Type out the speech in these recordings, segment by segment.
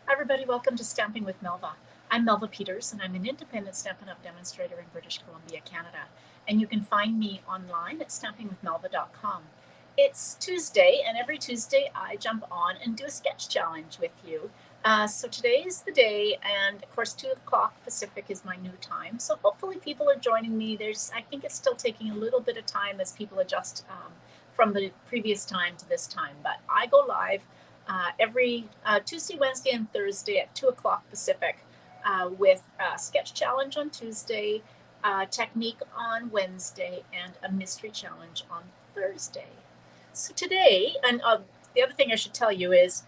Hi everybody, welcome to Stamping with Melva. I'm Melva Peters and I'm an independent Stampin' Up! Demonstrator in British Columbia, Canada. And you can find me online at stampingwithmelva.com. It's Tuesday and every Tuesday I jump on and do a sketch challenge with you. So today is the day, and of course 2 o'clock Pacific is my new time. So hopefully people are joining me. I think it's still taking a little bit of time as people adjust from the previous time to this time, but I go live every Tuesday, Wednesday, and Thursday at 2 o'clock Pacific with a sketch challenge on Tuesday, technique on Wednesday, and a mystery challenge on Thursday. So today, and the other thing I should tell you is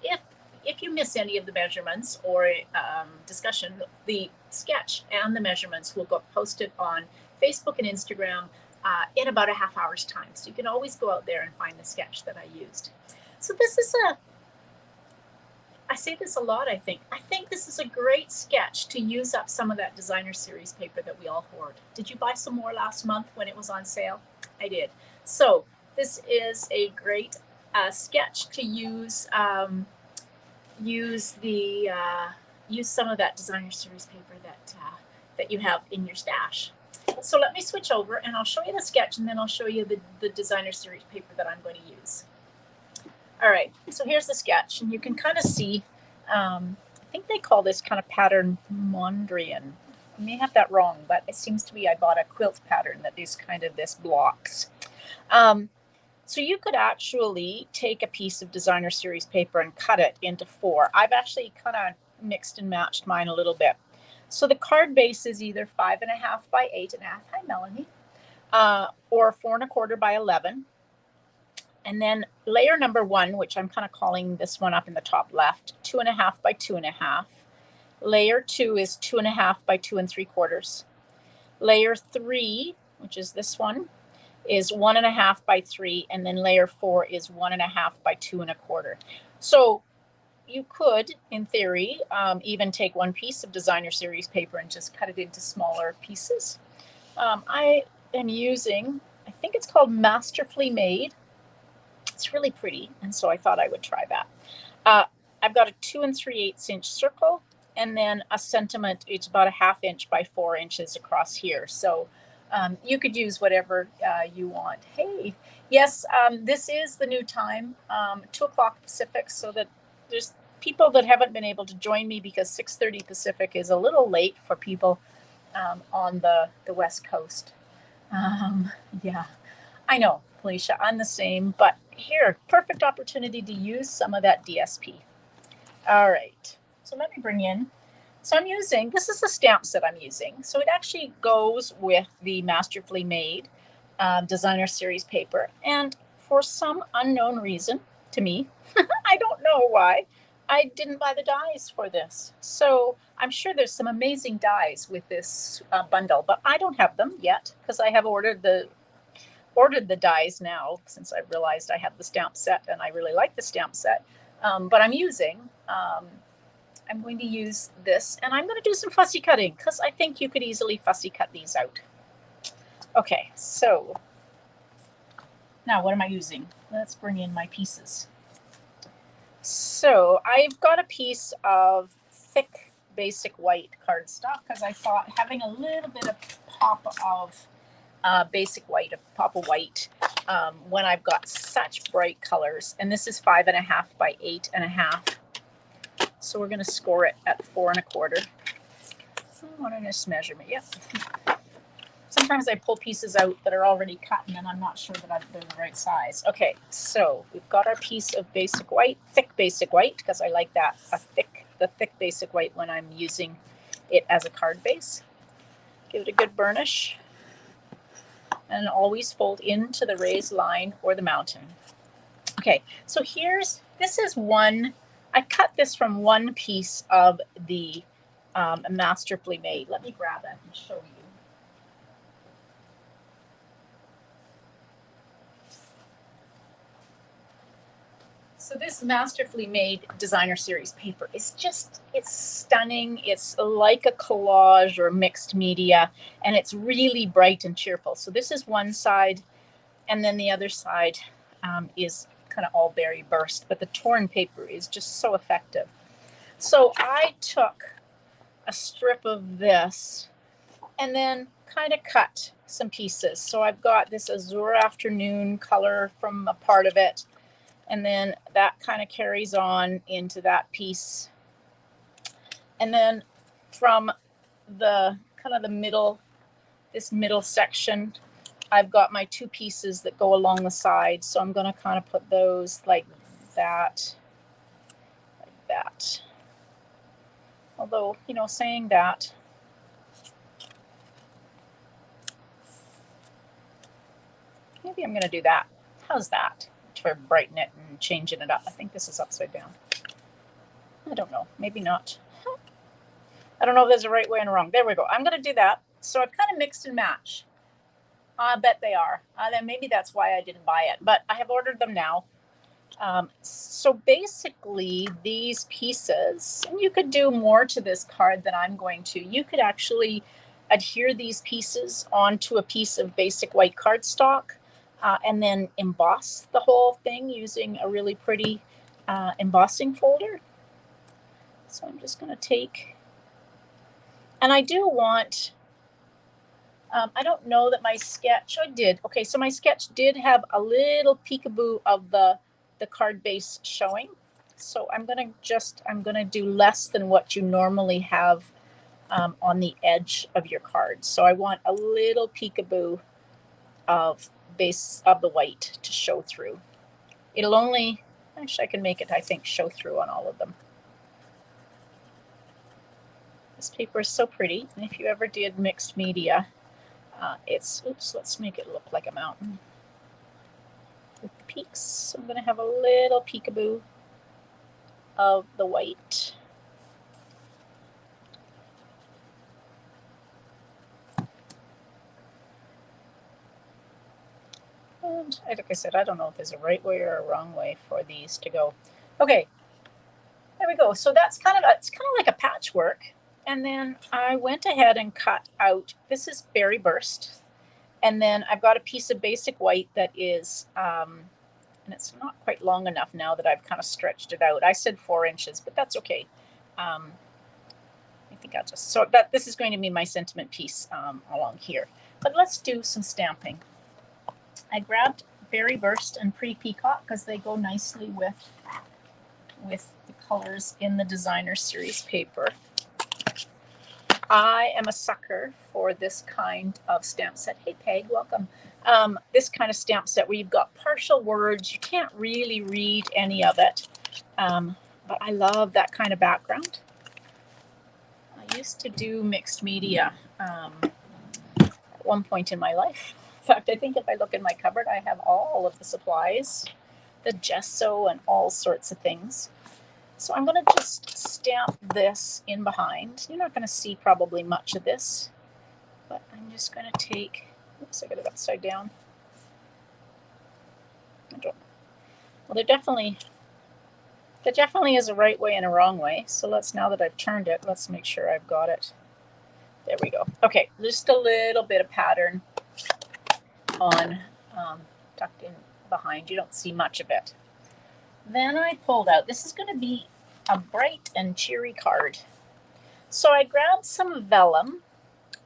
if you miss any of the measurements or discussion, the sketch and the measurements will go posted on Facebook and Instagram in about a half hour's time. So you can always go out there and find the sketch that I used. So this is I say this a lot, I think. I think this is a great sketch to use up some of that designer series paper that we all hoard. Did you buy some more last month when it was on sale? I did. So this is a great sketch to use use some of that designer series paper that you have in your stash. So let me switch over and I'll show you the sketch, and then I'll show you the designer series paper that I'm going to use. All right, so here's the sketch, and you can kind of see, I think they call this kind of pattern Mondrian. I may have that wrong, but it seems to be I bought a quilt pattern that is kind of this blocks. So you could actually take a piece of designer series paper and cut it into 4. I've actually kind of mixed and matched mine a little bit. So the card base is either 5.5 by 8.5, hi Melanie, or 4 1/4 by 11. And then layer number 1, which I'm kind of calling this one up in the top left, 2.5 by 2.5. Layer 2 is 2.5 by 2 3/4. Layer 3, which is this one, is 1.5 by 3, and then layer 4 is 1.5 by 2 1/4. So you could, in theory, even take one piece of designer series paper and just cut it into smaller pieces. I am using, I think it's called Masterfully Made. It's really pretty, and so I thought I would try that. I've got a 2 3/8 inch circle, and then a sentiment. It's about a 1/2 inch by 4 inches across here. So you could use whatever you want. Hey, yes, this is the new time, 2 o'clock Pacific, so that there's people that haven't been able to join me because 6:30 Pacific is a little late for people on the West Coast. Yeah, I know, Felicia, I'm the same, but here, perfect opportunity to use some of that DSP. All right, so let me bring in, so I'm using, this is the stamp set I'm using. So it actually goes with the Masterfully Made designer series paper. And for some unknown reason to me, I don't know why, I didn't buy the dies for this. So I'm sure there's some amazing dies with this bundle, but I don't have them yet because I have ordered the dies now since I realized I have the stamp set and I really like the stamp set. But I'm going to use this, and I'm going to do some fussy cutting because I think you could easily fussy cut these out. Okay, so now what am I using? Let's bring in my pieces. So I've got a piece of thick basic white cardstock because I thought having a little bit of pop of basic white, a pop of white, when I've got such bright colors. And this is 5.5 by 8.5. So we're going to score it at 4 1/4. I want to just measure me. Yep. Sometimes I pull pieces out that are already cut and then I'm not sure that they're the right size. Okay, so we've got our piece of basic white, thick basic white, because I like that, the thick basic white when I'm using it as a card base. Give it a good burnish. And always fold into the raised line or the mountain. Okay, so this is one, I cut this from one piece of the Masterfully Made. Let me grab it and show you. So this Masterfully Made designer series paper is it's stunning. It's like a collage or mixed media, and it's really bright and cheerful. So this is one side, and then the other side is kind of all berry burst, but the torn paper is just so effective. So I took a strip of this and then kind of cut some pieces. So I've got this azure afternoon color from a part of it, and then that kind of carries on into that piece. And then from the kind of the middle, this middle section, I've got my two pieces that go along the side. So I'm going to kind of put those like that, like that. Although, you know, saying that, maybe I'm going to do that. How's that? To brighten it and changing it up. I think this is upside down. I don't know. Maybe not. I don't know if there's a right way and a wrong. There we go. I'm going to do that. So I've kind of mixed and matched. I bet they are. Then maybe that's why I didn't buy it. But I have ordered them now. So basically these pieces, and you could do more to this card than I'm going to. You could actually adhere these pieces onto a piece of basic white cardstock and then emboss the whole thing using a really pretty embossing folder. So I'm just going to take, and I do want, I don't know that my sketch, I did. Okay, so my sketch did have a little peekaboo of the card base showing. So I'm gonna do less than what you normally have on the edge of your card. So I want a little peekaboo of base of the white to show through. It'll only, actually I can make it, I think, show through on all of them. This paper is so pretty, and if you ever did mixed media, it's, oops, let's make it look like a mountain with the peaks. So I'm going to have a little peekaboo of the white. And like I said, I don't know if there's a right way or a wrong way for these to go. Okay, there we go. So that's it's kind of like a patchwork. And then I went ahead and cut out, this is Berry Burst. And then I've got a piece of basic white that is, and it's not quite long enough now that I've kind of stretched it out. I said 4 inches, but that's okay. I think I'll just, so that this is going to be my sentiment piece along here. But let's do some stamping. I grabbed Berry Burst and Pretty Peacock because they go nicely with the colors in the designer series paper. I am a sucker for this kind of stamp set. Hey Peg, welcome. This kind of stamp set where you've got partial words. You can't really read any of it. But I love that kind of background. I used to do mixed media at one point in my life. In fact, I think if I look in my cupboard, I have all of the supplies, the gesso and all sorts of things. So I'm going to just stamp this in behind. You're not going to see probably much of this, but I'm just going to take, oops, I got it upside down. Well, there definitely is a right way and a wrong way. So let's, now that I've turned it, let's make sure I've got it. There we go. Okay, just a little bit of pattern on tucked in behind. You don't see much of it. Then I pulled out, this is going to be a bright and cheery card. So I grabbed some vellum,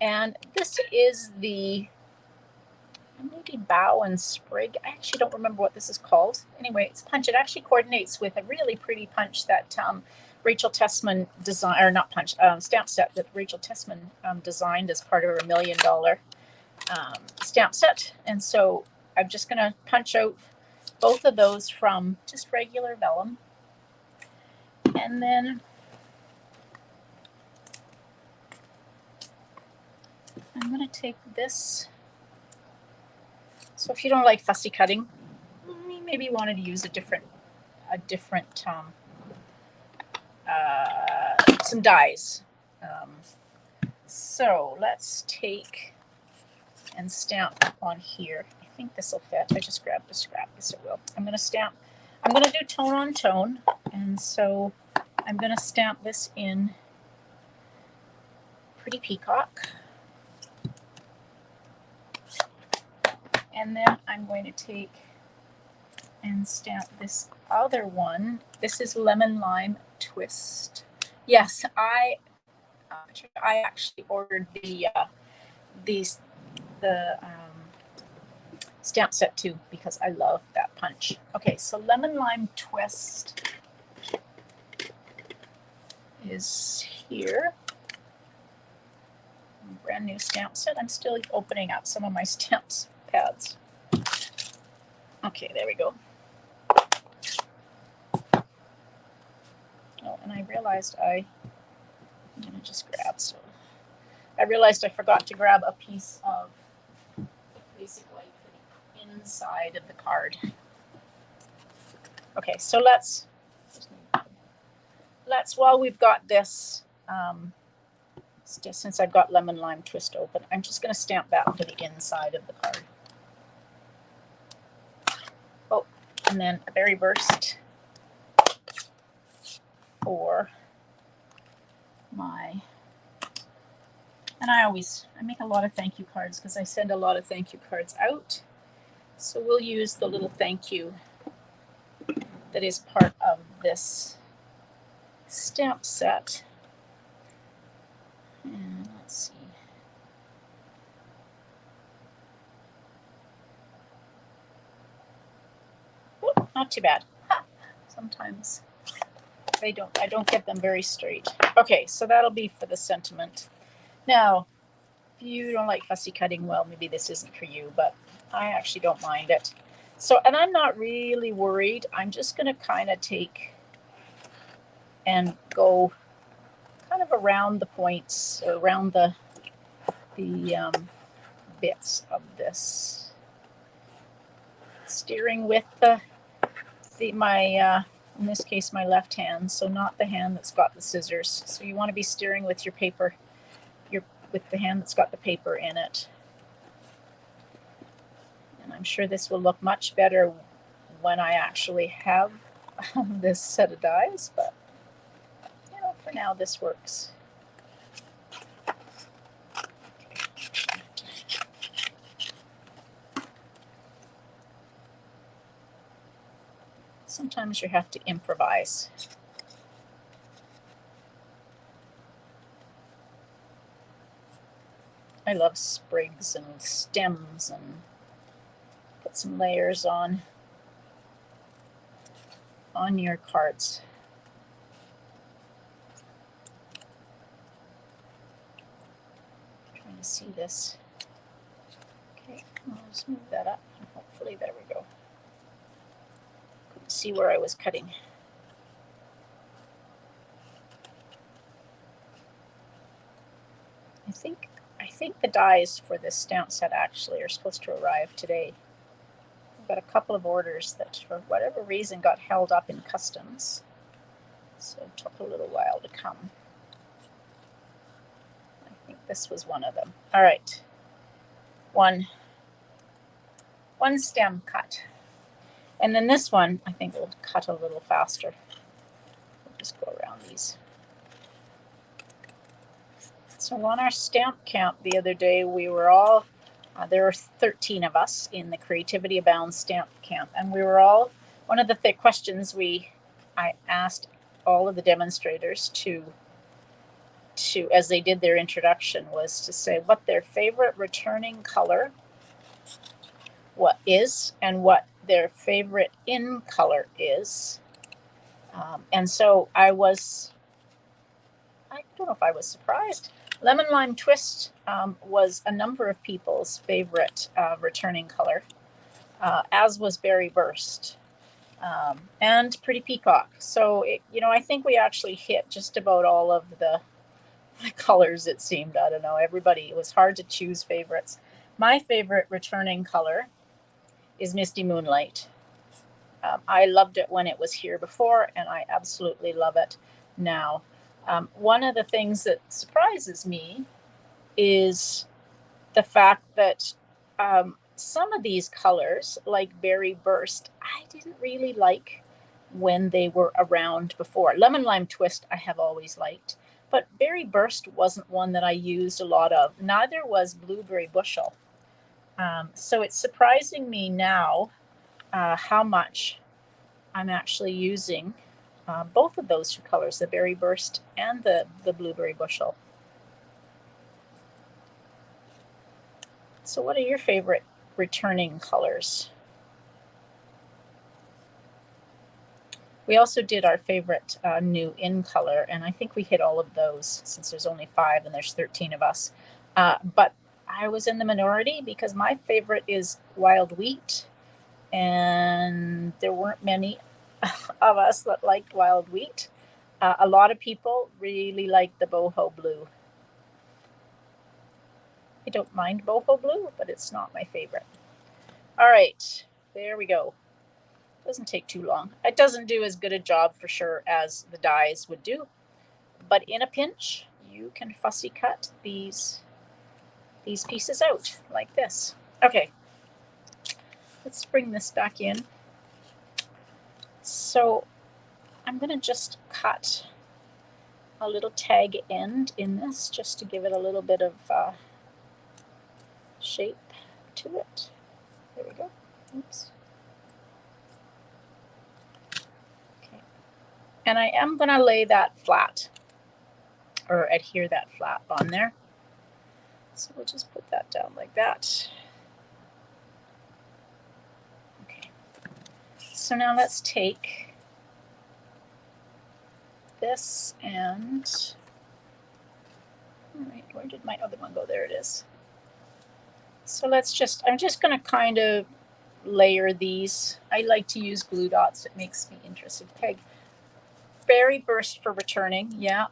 and this is the maybe Bow and Sprig. I actually don't remember what this is called. Anyway, it's punch. It actually coordinates with a really pretty punch that Rachel Tessman designed, or not punch, stamp set that Rachel Tessman designed as part of her $1 million stamp set. And so I'm just going to punch out both of those from just regular vellum. And then I'm going to take this. So if you don't like fussy cutting, maybe you wanted to use a different some dies. So let's take and stamp on here. I think this will fit. I just grabbed a scrap. Yes, it will. I'm going to stamp. I'm going to do tone on tone, and so I'm going to stamp this in Pretty Peacock. And then I'm going to take and stamp this other one. This is Lemon Lime Twist. Yes, I actually ordered the stamp set too because I love that punch. Okay, so lemon lime twist is here. Brand new stamp set. I'm still opening up some of my stamps pads. Okay, there we go. Oh, and I realized I'm gonna just grab, so I realized I forgot to grab a piece of basically the inside of the card. Okay, so let's while we've got this, since I've got lemon lime twist open, I'm just going to stamp that for the inside of the card. Oh, and then a berry burst for my, and I make a lot of thank you cards because I send a lot of thank you cards out. So we'll use the little thank you that is part of this stamp set. And let's see. Oh, not too bad. Ha! Sometimes I don't get them very straight. Okay, so that'll be for the sentiment. Now, if you don't like fussy cutting, well, maybe this isn't for you, but I actually don't mind it. So, and I'm not really worried. I'm just going to kind of take and go kind of around the points, around the bits of this. Steering with my in this case, my left hand, so not the hand that's got the scissors. So you want to be steering with your paper, with the hand that's got the paper in it. And I'm sure this will look much better when I actually have this set of dies, but you know, for now this works. Sometimes you have to improvise. I love sprigs and stems and put some layers on your cards. Trying to see this. Okay, I'll just move that up. Hopefully, there we go. Couldn't see where I was cutting. I think the dies for this stamp set actually are supposed to arrive today. I've got a couple of orders that for whatever reason got held up in customs, so it took a little while to come. I think this was one of them. All right, one stem cut, and then this one I think will cut a little faster. We'll just go around these. So on our stamp camp the other day, we were all, there were 13 of us in the Creativity Abound stamp camp, and we were all, one of the questions I asked all of the demonstrators to, as they did their introduction, was to say what their favorite returning color and what their favorite in color is. And so I don't know if I was surprised. Lemon Lime Twist was a number of people's favorite returning color, as was Berry Burst and Pretty Peacock. So, I think we actually hit just about all of the colors, it seemed. I don't know. Everybody, it was hard to choose favorites. My favorite returning color is Misty Moonlight. I loved it when it was here before, and I absolutely love it now. One of the things that surprises me is the fact that some of these colors, like Berry Burst, I didn't really like when they were around before. Lemon Lime Twist I have always liked, but Berry Burst wasn't one that I used a lot of. Neither was Blueberry Bushel. So it's surprising me now how much I'm actually using both of those two colors, the Berry Burst and the Blueberry Bushel. So what are your favorite returning colors? We also did our favorite new in color, and I think we hit all of those since there's only 5 and there's 13 of us. But I was in the minority because my favorite is Wild Wheat, and there weren't many of us that liked Wild Wheat. A lot of people really liked the Boho Blue. I don't mind Boho Blue, but it's not my favorite. All right, there we go. Doesn't take too long. It doesn't do as good a job for sure as the dies would do, but in a pinch, you can fussy cut these pieces out like this. Okay, let's bring this back in. So I'm going to just cut a little tag end in this just to give it a little bit of shape to it. There we go. Oops. Okay. And I am going to lay that flat, or adhere that flat on there. So we'll just put that down like that. Okay. So now let's take this and, all right, where did my other one go? There it is. So I'm just going to kind of layer these. I like to use glue dots. It makes me interested. Peg. Berry Burst for returning. Yeah.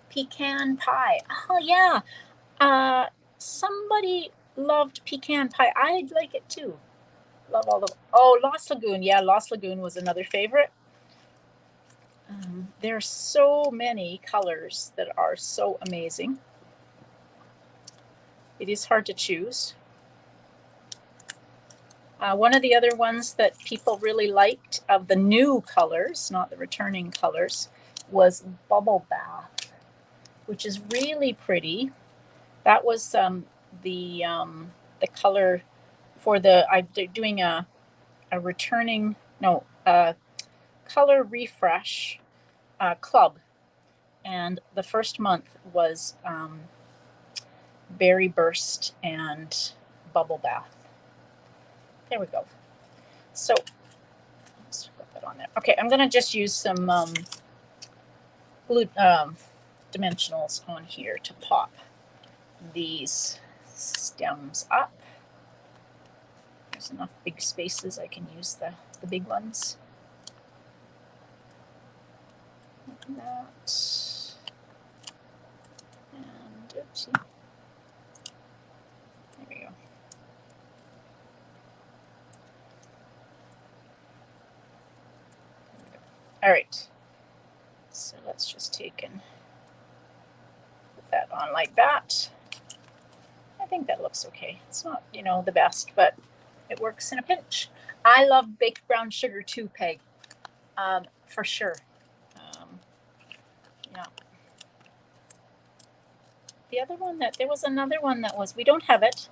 Pecan pie. Oh, yeah. Somebody loved pecan pie. I like it too. Love all the. Oh, Lost Lagoon. Yeah, Lost Lagoon was another favorite. There are so many colors that are so amazing. It is hard to choose. One of the other ones that people really liked of the new colors, not the returning colors, was Bubble Bath, which is really pretty. That was the color for I'm doing a returning, no, color refresh club. And the first month was Berry Burst and Bubble Bath. There we go. So let's put that on there. Okay, I'm going to just use some glue dimensionals on here to pop these stems up. There's enough big spaces. I can use the big ones. Like that. And oopsie. There we go. All right, so let's just take and put that on like that. I think that looks okay. It's not, the best, but it works in a pinch. I love baked brown sugar too, Peg, for sure. Yeah. The other one there was another one that was, we don't have it,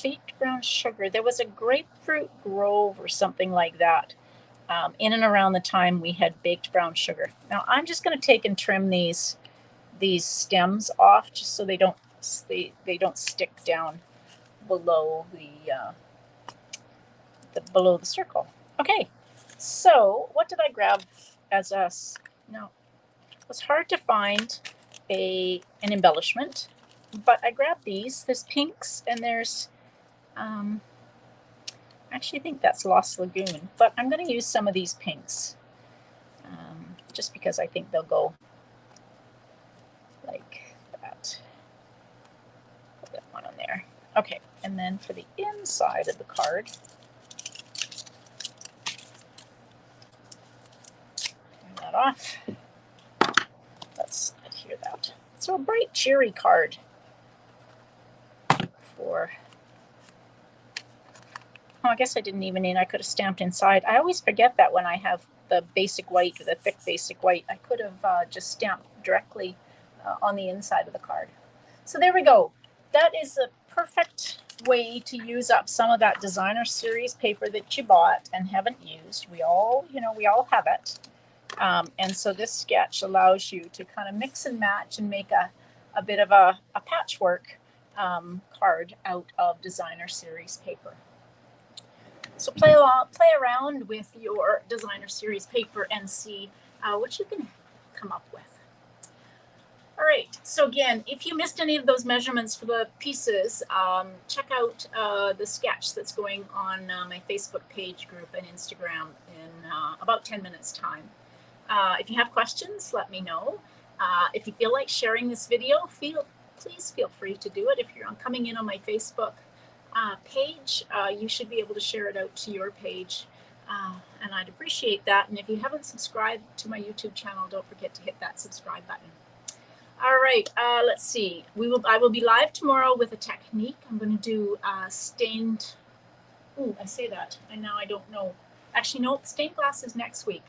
baked brown sugar. There was a grapefruit grove or something like that. In and around the time we had baked brown sugar. Now I'm just going to take and trim these stems off just so they don't stick down below below the circle. Okay, so what did I grab as us? No, it was hard to find an embellishment, but I grabbed these. There's pinks and there's actually, I think that's Lost Lagoon, but I'm going to use some of these pinks just because I think they'll go like that. Put that one on there. Okay, and then for the inside of the card, turn that off. Let's adhere that. So a bright, cheery card for. Oh, I guess I didn't even need. I could have stamped inside. I always forget that when I have the basic white, the thick basic white, I could have just stamped directly on the inside of the card. So there we go. That is a perfect way to use up some of that designer series paper that you bought and haven't used. We all have it. And so this sketch allows you to kind of mix and match and make a bit of a patchwork card out of designer series paper. So play around with your designer series paper and see what you can come up with. All right, so again, if you missed any of those measurements for the pieces, check out the sketch that's going on my Facebook page group and Instagram in about 10 minutes time. If you have questions, let me know. If you feel like sharing this video, please feel free to do it. If you're coming in on my Facebook page, you should be able to share it out to your page, and I'd appreciate that. And if you haven't subscribed to my YouTube channel, don't forget to hit that subscribe button. All right, let's see. I will be live tomorrow with a technique. I'm going to do stained. Oh, I say that, and now I don't know. Actually, no, stained glass is next week.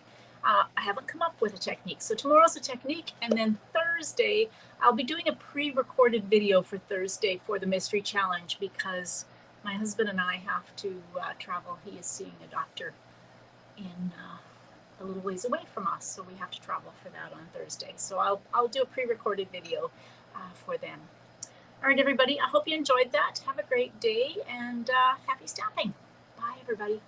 I haven't come up with a technique. So tomorrow's a technique, and then Thursday, I'll be doing a pre-recorded video for Thursday for the mystery challenge because my husband and I have to travel. He is seeing a doctor in a little ways away from us, so we have to travel for that on Thursday. So I'll do a pre-recorded video for them. All right, everybody, I hope you enjoyed that. Have a great day, and happy stamping. Bye, everybody.